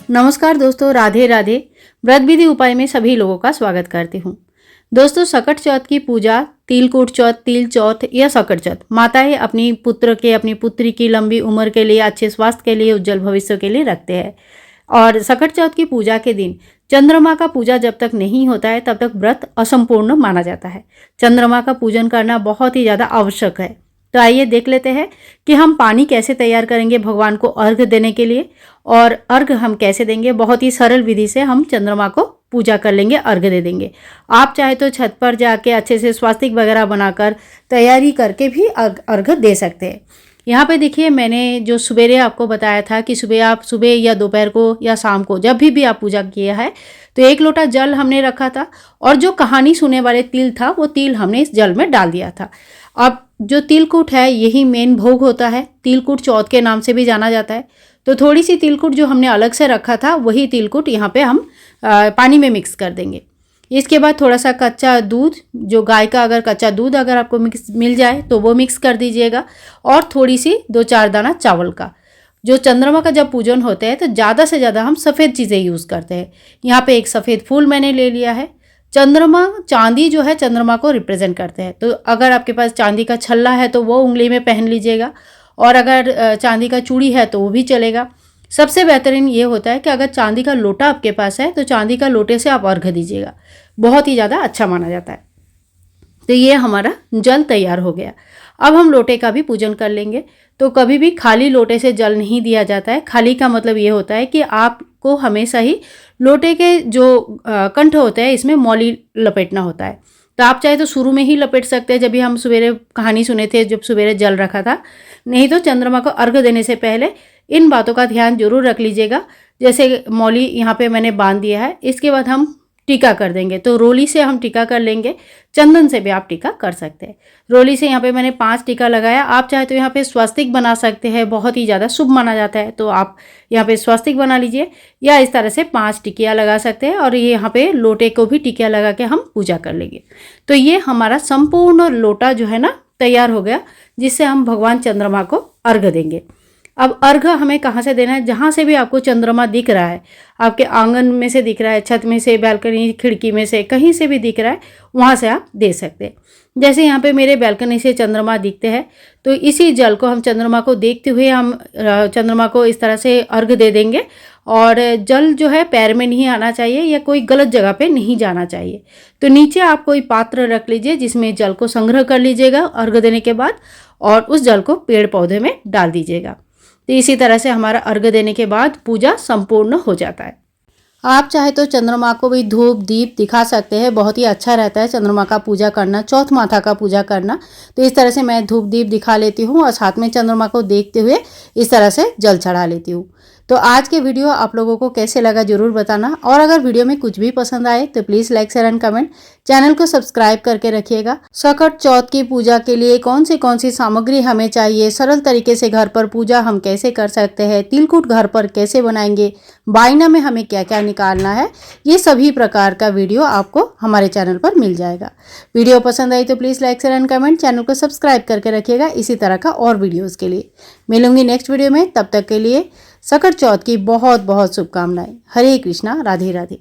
नमस्कार दोस्तों, राधे राधे। व्रत विधि उपाय में सभी लोगों का स्वागत करती हूँ। दोस्तों, सकट चौथ की पूजा तिलकुट चौथ, तिल चौथ या सकट चौथ माताएं अपनी पुत्र के, अपनी पुत्री की लंबी उम्र के लिए, अच्छे स्वास्थ्य के लिए, उज्जवल भविष्य के लिए रखते हैं। और सकट चौथ की पूजा के दिन चंद्रमा का पूजा जब तक नहीं होता है तब तक व्रत असंपूर्ण माना जाता है। चंद्रमा का पूजन करना बहुत ही ज़्यादा आवश्यक है। तो आइए देख लेते हैं कि हम पानी कैसे तैयार करेंगे भगवान को अर्घ देने के लिए, और अर्घ हम कैसे देंगे। बहुत ही सरल विधि से हम चंद्रमा को पूजा कर लेंगे, अर्घ दे देंगे। आप चाहे तो छत पर जाके अच्छे से स्वास्तिक वगैरह बनाकर तैयारी करके भी अर्घ दे सकते हैं। यहाँ पे देखिए, मैंने जो सवेरे आपको बताया था कि सुबह या दोपहर को या शाम को जब भी आप पूजा किया है तो 1 लोटा जल हमने रखा था, और जो कहानी सुनने वाले तिल था वो तिल हमने इस जल में डाल दिया था। अब जो तिलकुट है यही मेन भोग होता है, तिलकुट चौथ के नाम से भी जाना जाता है। तो थोड़ी सी तिलकुट जो हमने अलग से रखा था वही तिलकुट यहाँ पे हम पानी में मिक्स कर देंगे। इसके बाद थोड़ा सा कच्चा दूध, जो गाय का अगर कच्चा दूध अगर आपको मिल जाए तो वो मिक्स कर दीजिएगा, और थोड़ी सी 2-4 दाना चावल का। जो चंद्रमा का जब पूजन होता है तो ज़्यादा से ज़्यादा हम सफ़ेद चीज़ें यूज़ करते हैं। यहाँ पे एक सफ़ेद फूल मैंने ले लिया है। चंद्रमा, चांदी जो है चंद्रमा को रिप्रेजेंट करते हैं, तो अगर आपके पास चांदी का छल्ला है तो वो उंगली में पहन लीजिएगा, और अगर चांदी का चूड़ी है तो वो भी चलेगा। सबसे बेहतरीन ये होता है कि अगर चांदी का लोटा आपके पास है तो चांदी का लोटे से आप अर्घ दीजिएगा, बहुत ही ज़्यादा अच्छा माना जाता है। तो ये हमारा जल तैयार हो गया। अब हम लोटे का भी पूजन कर लेंगे। तो कभी भी खाली लोटे से जल नहीं दिया जाता है। खाली का मतलब ये होता है कि आपको हमेशा ही लोटे के जो कंठ होते हैं इसमें मौली लपेटना होता है। तो आप चाहे तो शुरू में ही लपेट सकते हैं, जब भी हम सवेरे कहानी सुने थे, जब सवेरे जल रखा था। नहीं तो चंद्रमा को अर्घ देने से पहले इन बातों का ध्यान जरूर रख लीजिएगा। जैसे मौली यहाँ पे मैंने बांध दिया है, इसके बाद हम टीका कर देंगे। तो रोली से हम टीका कर लेंगे, चंदन से भी आप टीका कर सकते हैं। रोली से यहाँ पे मैंने 5 टीका लगाया। आप चाहे तो यहाँ पे स्वस्तिक बना सकते हैं, बहुत ही ज़्यादा शुभ माना जाता है, तो आप यहाँ पे स्वस्तिक बना लीजिए, या इस तरह से 5 टिकिया लगा सकते हैं, और ये यहाँ पे लोटे को भी टिकिया लगा के हम पूजा कर लेंगे। तो ये हमारा संपूर्ण लोटा जो है ना तैयार हो गया, जिससे हम भगवान चंद्रमा को अर्घ देंगे। अब अर्घ हमें कहाँ से देना है? जहाँ से भी आपको चंद्रमा दिख रहा है, आपके आंगन में से दिख रहा है, छत में से, बालकनी, खिड़की में से, कहीं से भी दिख रहा है, वहाँ से आप दे सकते हैं। जैसे यहाँ पे मेरे बालकनी से चंद्रमा दिखते हैं, तो इसी जल को हम चंद्रमा को देखते हुए हम चंद्रमा को इस तरह से अर्घ दे देंगे। और जल जो है पैर में नहीं आना चाहिए या कोई गलत जगह पे नहीं जाना चाहिए। तो नीचे आप कोई पात्र रख लीजिए जिसमें जल को संग्रह कर लीजिएगा अर्घ देने के बाद, और उस जल को पेड़ पौधे में डाल दीजिएगा। तो इसी तरह से हमारा अर्घ देने के बाद पूजा संपूर्ण हो जाता है। आप चाहे तो चंद्रमा को भी धूप दीप दिखा सकते हैं, बहुत ही अच्छा रहता है चंद्रमा का पूजा करना, चौथ माता का पूजा करना। तो इस तरह से मैं धूप दीप दिखा लेती हूँ, और साथ में चंद्रमा को देखते हुए इस तरह से जल चढ़ा लेती हूँ। तो आज के वीडियो आप लोगों को कैसे लगा जरूर बताना, और अगर वीडियो में कुछ भी पसंद आए तो please like, share and comment. Channel को सब्सक्राइब करके रखिएगा। सकट चौथ की पूजा के लिए कौन सी सामग्री हमें चाहिए, सरल तरीके से घर पर पूजा हम कैसे कर सकते हैं, तिलकुट घर पर कैसे बनाएंगे, बायना में हमें क्या क्या निकालना है, ये सभी प्रकार का वीडियो आपको हमारे चैनल पर मिल जाएगा। वीडियो पसंद आई तो please like, share and comment. Channel को सब्सक्राइब करके रखिएगा इसी तरह का और वीडियोज़ के लिए। मिलूंगी नेक्स्ट वीडियो में, तब तक के लिए सकट चौथ की बहुत बहुत शुभकामनाएं। हरे कृष्णा, राधे राधे।